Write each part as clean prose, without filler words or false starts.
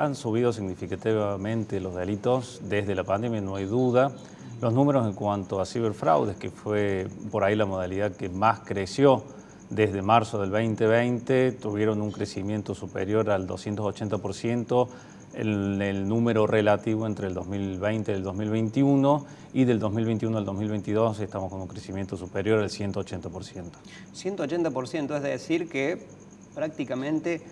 Han subido significativamente los delitos desde la pandemia, no hay duda. Los números en cuanto a ciberfraudes, que fue por ahí la modalidad que más creció desde marzo del 2020, tuvieron un crecimiento superior al 280% en el número relativo entre el 2020 y el 2021, y del 2021 al 2022 estamos con un crecimiento superior al 180%. 180%, es decir que prácticamente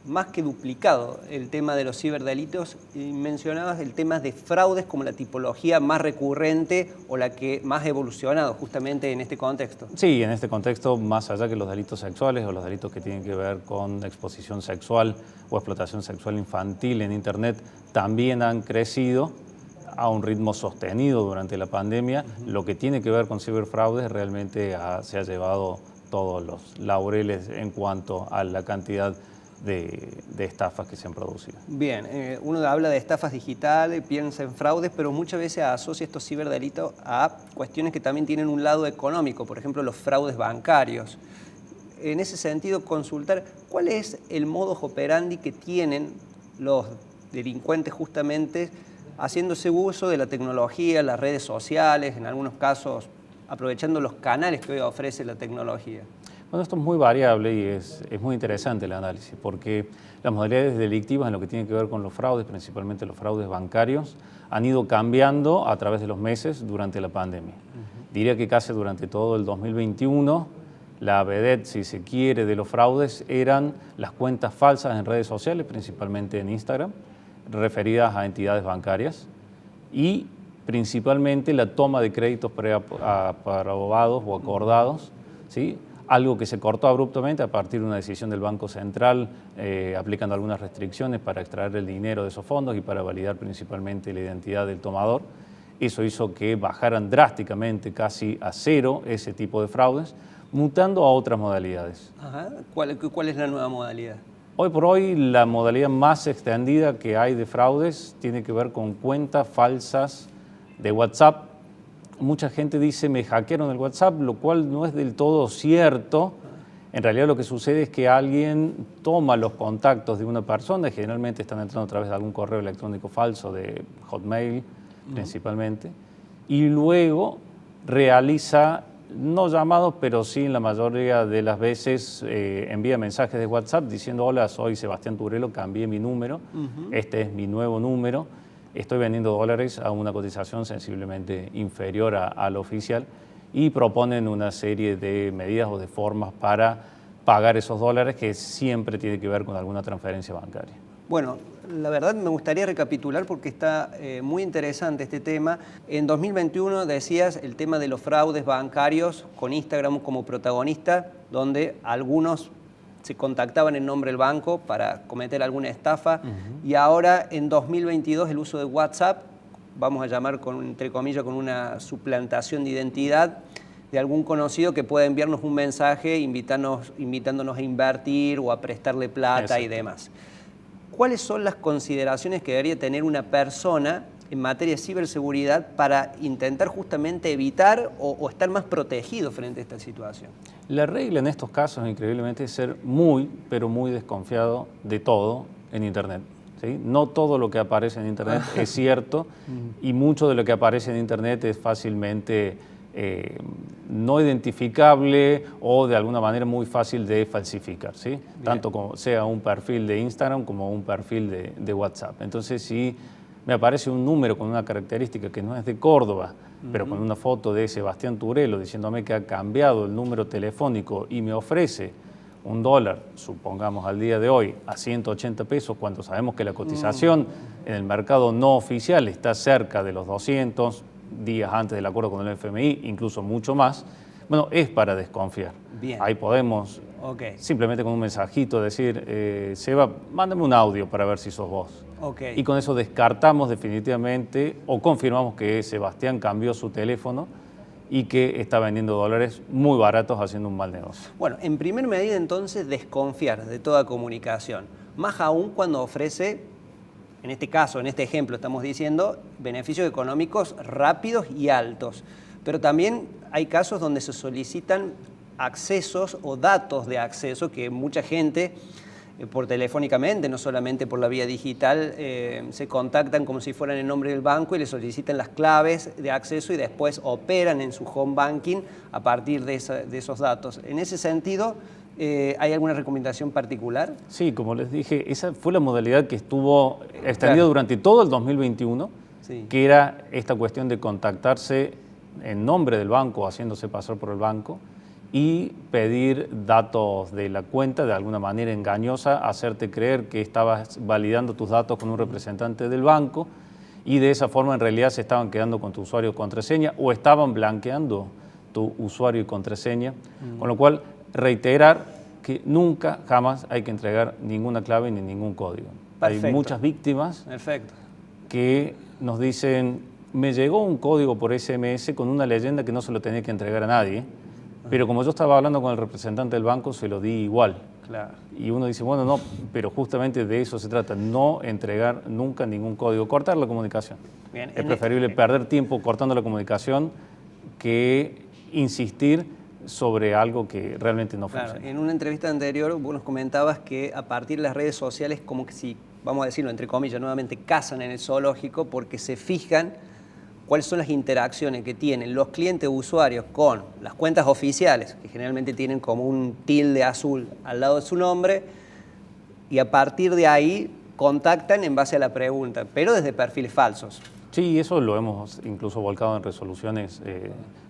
más que duplicado el tema de los ciberdelitos. Y mencionabas el tema de fraudes como la tipología más recurrente o la que más ha evolucionado justamente en este contexto. Sí, en este contexto, más allá que los delitos sexuales o los delitos que tienen que ver con exposición sexual o explotación sexual infantil en Internet, también han crecido a un ritmo sostenido durante la pandemia. Lo que tiene que ver con ciberfraudes realmente se ha llevado todos los laureles en cuanto a la cantidad de estafas que se han producido. Bien, uno habla de estafas digitales, piensa en fraudes, pero muchas veces asocia estos ciberdelitos a cuestiones que también tienen un lado económico, por ejemplo, los fraudes bancarios. En ese sentido, consultar cuál es el modus operandi que tienen los delincuentes justamente haciéndose uso de la tecnología, las redes sociales, en algunos casos aprovechando los canales que hoy ofrece la tecnología. Bueno, esto es muy variable y es muy interesante el análisis, porque las modalidades delictivas en lo que tiene que ver con los fraudes, principalmente los fraudes bancarios, han ido cambiando a través de los meses durante la pandemia. Diría que casi durante todo el 2021, la vedette, si se quiere, de los fraudes eran las cuentas falsas en redes sociales, principalmente en Instagram, referidas a entidades bancarias, y principalmente la toma de créditos preaprobados o acordados, ¿sí? Algo que se cortó abruptamente a partir de una decisión del Banco Central, aplicando algunas restricciones para extraer el dinero de esos fondos y para validar principalmente la identidad del tomador. Eso hizo que bajaran drásticamente, casi a cero, ese tipo de fraudes, mutando a otras modalidades. Ajá. ¿Cuál es la nueva modalidad? Hoy por hoy, la modalidad más extendida que hay de fraudes tiene que ver con cuentas falsas de WhatsApp. Mucha gente dice, me hackearon el WhatsApp, lo cual no es del todo cierto. En realidad lo que sucede es que alguien toma los contactos de una persona, generalmente están entrando a través de algún correo electrónico falso, de Hotmail principalmente, y luego realiza, no llamados, pero sí en la mayoría de las veces envía mensajes de WhatsApp diciendo, hola, soy Sebastián Turelo, cambié mi número, este es mi nuevo número. Estoy vendiendo dólares a una cotización sensiblemente inferior a la oficial, y proponen una serie de medidas o de formas para pagar esos dólares, que siempre tiene que ver con alguna transferencia bancaria. Bueno, la verdad me gustaría recapitular porque está muy interesante este tema. En 2021 decías el tema de los fraudes bancarios con Instagram como protagonista, donde algunos se contactaban en nombre del banco para cometer alguna estafa, y ahora en 2022 el uso de WhatsApp, vamos a llamar entre comillas con una suplantación de identidad de algún conocido que pueda enviarnos un mensaje invitándonos a invertir o a prestarle plata y demás. ¿Cuáles son las consideraciones que debería tener una persona en materia de ciberseguridad para intentar justamente evitar o estar más protegido frente a esta situación? La regla en estos casos, increíblemente, es ser muy, pero muy desconfiado de todo en Internet, ¿sí? No todo lo que aparece en Internet es cierto, y mucho de lo que aparece en Internet es fácilmente no identificable o de alguna manera muy fácil de falsificar, ¿sí? Tanto como sea un perfil de Instagram como un perfil de WhatsApp. Entonces, si me aparece un número con una característica que no es de Córdoba, pero con una foto de Sebastián Turelo diciéndome que ha cambiado el número telefónico y me ofrece $1, supongamos al día de hoy, a 180 pesos, cuando sabemos que la cotización en el mercado no oficial está cerca de los 200 días antes del acuerdo con el FMI, incluso mucho más, bueno, es para desconfiar. Bien. Ahí podemos simplemente con un mensajito decir, Seba, mándame un audio para ver si sos vos. Y con eso descartamos definitivamente o confirmamos que Sebastián cambió su teléfono y que está vendiendo dólares muy baratos haciendo un mal negocio. Bueno, en primer medida entonces desconfiar de toda comunicación, más aún cuando ofrece, en este caso, en este ejemplo estamos diciendo, beneficios económicos rápidos y altos. Pero también hay casos donde se solicitan accesos o datos de acceso que mucha gente por telefónicamente, no solamente por la vía digital, se contactan como si fueran en nombre del banco y le solicitan las claves de acceso y después operan en su home banking a partir de esos datos. En ese sentido, ¿hay alguna recomendación particular? Sí, como les dije, esa fue la modalidad que estuvo extendida Claro. durante todo el 2021, Sí. que era esta cuestión de contactarse en nombre del banco, haciéndose pasar por el banco, y pedir datos de la cuenta de alguna manera engañosa, hacerte creer que estabas validando tus datos con un representante del banco y de esa forma en realidad se estaban quedando con tu usuario y contraseña o estaban blanqueando tu usuario y contraseña, con lo cual reiterar que nunca, jamás hay que entregar ninguna clave ni ningún código. Perfecto. Hay muchas víctimas Perfecto. que nos dicen, me llegó un código por SMS con una leyenda que no se lo tenía que entregar a nadie, pero como yo estaba hablando con el representante del banco, se lo di igual. Claro. Y uno dice, bueno, no, pero justamente de eso se trata, no entregar nunca ningún código, cortar la comunicación. Bien, Es preferible perder tiempo cortando la comunicación que insistir sobre algo que realmente no Claro, funciona. en una entrevista anterior vos nos comentabas que a partir de las redes sociales como que si, vamos a decirlo entre comillas, nuevamente cazan en el zoológico porque se fijan cuáles son las interacciones que tienen los clientes usuarios con las cuentas oficiales, que generalmente tienen como un tilde azul al lado de su nombre, y a partir de ahí contactan en base a la pregunta, pero desde perfiles falsos. Sí, eso lo hemos incluso volcado en resoluciones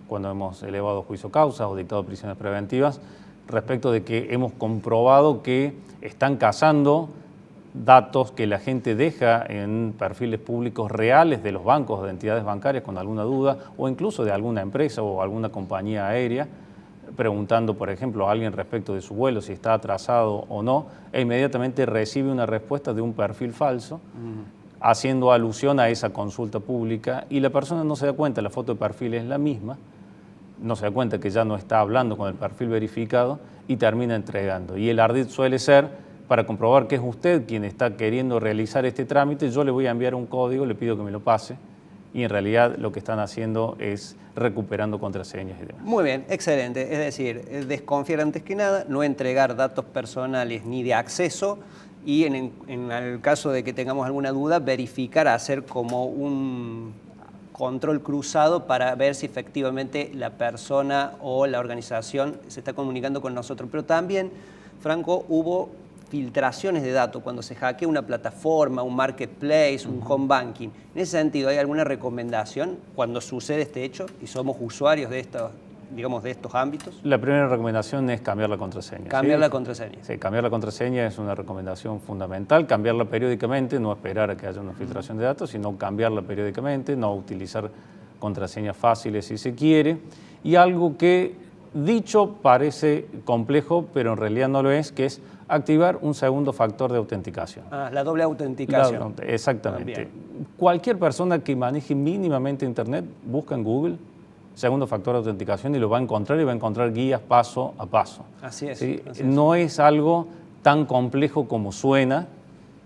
cuando hemos elevado juicio causas o dictado prisiones preventivas, respecto de que hemos comprobado que están cazando datos que la gente deja en perfiles públicos reales de los bancos o de entidades bancarias con alguna duda, o incluso de alguna empresa o alguna compañía aérea, preguntando, por ejemplo, a alguien respecto de su vuelo, si está atrasado o no, e inmediatamente recibe una respuesta de un perfil falso, haciendo alusión a esa consulta pública, y la persona no se da cuenta, la foto de perfil es la misma, no se da cuenta que ya no está hablando con el perfil verificado y termina entregando. Y el ardid suele ser, para comprobar que es usted quien está queriendo realizar este trámite, yo le voy a enviar un código, le pido que me lo pase, y en realidad lo que están haciendo es recuperando contraseñas y demás. Muy bien, excelente. Es decir, desconfiar antes que nada, no entregar datos personales ni de acceso y en el caso de que tengamos alguna duda, verificar, hacer como un control cruzado para ver si efectivamente la persona o la organización se está comunicando con nosotros. Pero también, Franco, hubo filtraciones de datos cuando se hackea una plataforma, un marketplace, un home banking. En ese sentido, ¿hay alguna recomendación cuando sucede este hecho y somos usuarios de estos, digamos, de estos ámbitos? La primera recomendación es cambiar la contraseña. Cambiar ¿sí? la contraseña. Sí, cambiar la contraseña es una recomendación fundamental, cambiarla periódicamente, no esperar a que haya una filtración de datos, sino cambiarla periódicamente, no utilizar contraseñas fáciles si se quiere. Y algo que dicho parece complejo, pero en realidad no lo es, que es activar un segundo factor de autenticación. Ah, la doble autenticación. Exactamente. Ah, cualquier persona que maneje mínimamente Internet busca en Google segundo factor de autenticación y lo va a encontrar y va a encontrar guías paso a paso. Así es. ¿sí? Así es. No es algo tan complejo como suena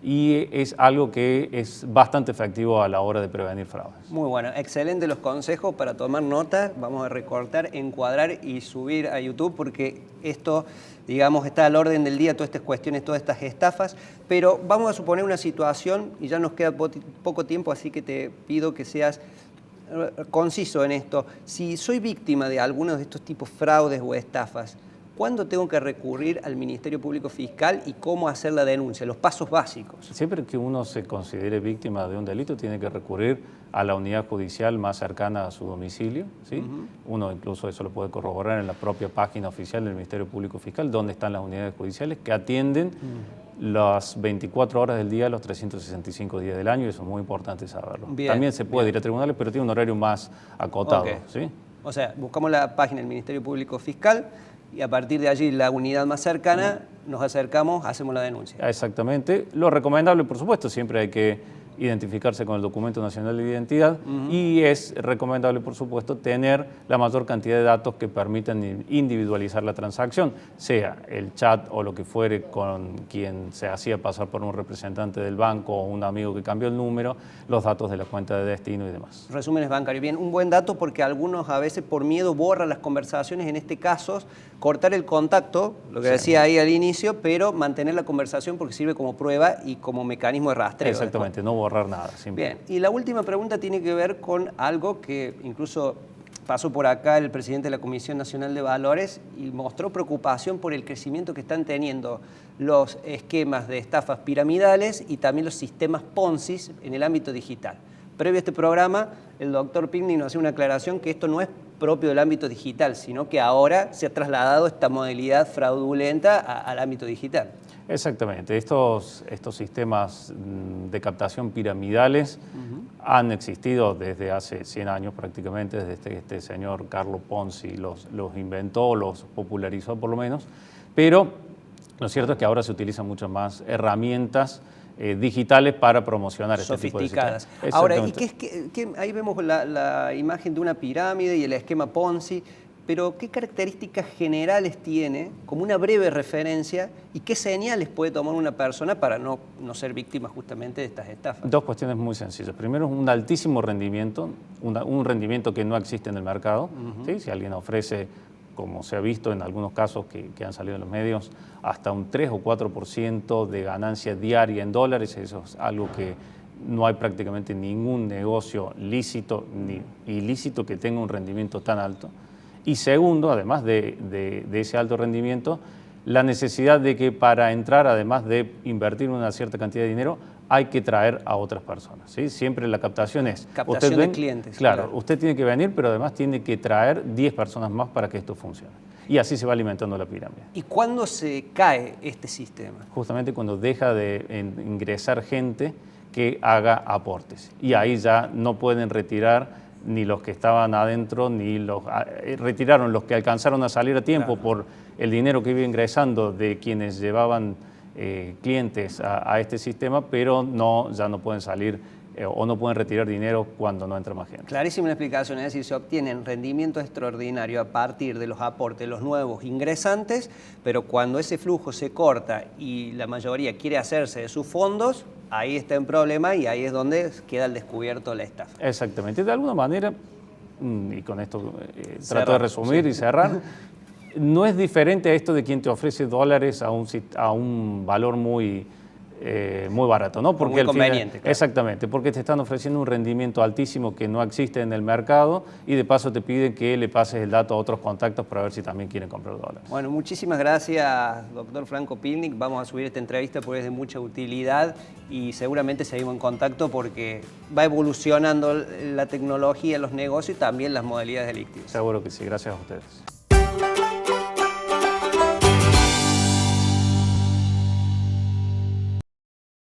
y es algo que es bastante efectivo a la hora de prevenir fraudes. Muy bueno, excelentes los consejos para tomar nota. Vamos a recortar, encuadrar y subir a YouTube porque esto, digamos, está al orden del día, todas estas cuestiones, todas estas estafas. Pero vamos a suponer una situación y ya nos queda poco tiempo, así que te pido que seas conciso en esto. Si soy víctima de alguno de estos tipos de fraudes o estafas, ¿cuándo tengo que recurrir al Ministerio Público Fiscal y cómo hacer la denuncia? Los pasos básicos. Siempre que uno se considere víctima de un delito, tiene que recurrir a la unidad judicial más cercana a su domicilio. ¿sí? Uno incluso eso lo puede corroborar en la propia página oficial del Ministerio Público Fiscal, donde están las unidades judiciales que atienden las 24 horas del día, los 365 días del año, y eso es muy importante saberlo. Bien, También se puede ir a tribunales, pero tiene un horario más acotado. Okay. ¿sí? O sea, buscamos la página del Ministerio Público Fiscal y a partir de allí la unidad más cercana, nos acercamos, hacemos la denuncia. Exactamente. Lo recomendable, por supuesto, siempre hay que identificarse con el documento nacional de identidad y es recomendable, por supuesto, tener la mayor cantidad de datos que permitan individualizar la transacción, sea el chat o lo que fuere con quien se hacía pasar por un representante del banco o un amigo que cambió el número, los datos de la cuenta de destino y demás. Resúmenes bancarios. Bien, un buen dato porque algunos a veces por miedo borran las conversaciones, en este caso cortar el contacto, lo que decía ahí al inicio, pero mantener la conversación porque sirve como prueba y como mecanismo de rastreo. Exactamente, después. No borrar nada. Bien, y la última pregunta tiene que ver con algo que incluso pasó por acá el presidente de la Comisión Nacional de Valores y mostró preocupación por el crecimiento que están teniendo los esquemas de estafas piramidales y también los sistemas Ponzi en el ámbito digital. Previo a este programa, el doctor Pinkney nos hace una aclaración que esto no es propio del ámbito digital, sino que ahora se ha trasladado esta modalidad fraudulenta al ámbito digital. Exactamente. Estos sistemas de captación piramidales han existido desde hace 100 años prácticamente, desde que este señor Carlo Ponzi los inventó, los popularizó por lo menos, pero lo cierto es que ahora se utilizan muchas más herramientas digitales para promocionar este tipo de sistemas. Ahora, ¿y ahí vemos la imagen de una pirámide y el esquema Ponzi, pero qué características generales tiene, como una breve referencia, y qué señales puede tomar una persona para no ser víctima justamente de estas estafas? Dos cuestiones muy sencillas. Primero, un altísimo rendimiento, un rendimiento que no existe en el mercado. ¿Sí? Si alguien ofrece, como se ha visto en algunos casos que han salido en los medios, hasta un 3 o 4% de ganancia diaria en dólares, eso es algo que no hay prácticamente ningún negocio lícito ni ilícito que tenga un rendimiento tan alto. Y segundo, además de ese alto rendimiento, la necesidad de que para entrar, además de invertir una cierta cantidad de dinero, hay que traer a otras personas. ¿Sí? Siempre la captación es... Captación de clientes. Claro, usted tiene que venir, pero además tiene que traer 10 personas más para que esto funcione. Y así se va alimentando la pirámide. ¿Y cuándo se cae este sistema? Justamente cuando deja de ingresar gente que haga aportes. Y ahí ya no pueden retirar ni los que estaban adentro, ni retiraron los que alcanzaron a salir a tiempo por el dinero que iba ingresando de quienes llevaban clientes a este sistema, pero ya no pueden salir o no pueden retirar dinero cuando no entra más gente. Clarísima la explicación, es decir, se obtienen rendimiento extraordinario a partir de los aportes de los nuevos ingresantes, pero cuando ese flujo se corta y la mayoría quiere hacerse de sus fondos, ahí está en problema y ahí es donde queda al descubierto la estafa. Exactamente. De alguna manera, y con esto trato de resumir y cerrar, no es diferente a esto de quien te ofrece dólares a un valor muy barato, ¿no? Porque muy conveniente. Claro. Exactamente, porque te están ofreciendo un rendimiento altísimo que no existe en el mercado y de paso te piden que le pases el dato a otros contactos para ver si también quieren comprar dólares. Bueno, muchísimas gracias, doctor Franco Pilnik. Vamos a subir esta entrevista porque es de mucha utilidad y seguramente seguimos en contacto porque va evolucionando la tecnología, los negocios y también las modalidades delictivas. Seguro que sí, gracias a ustedes.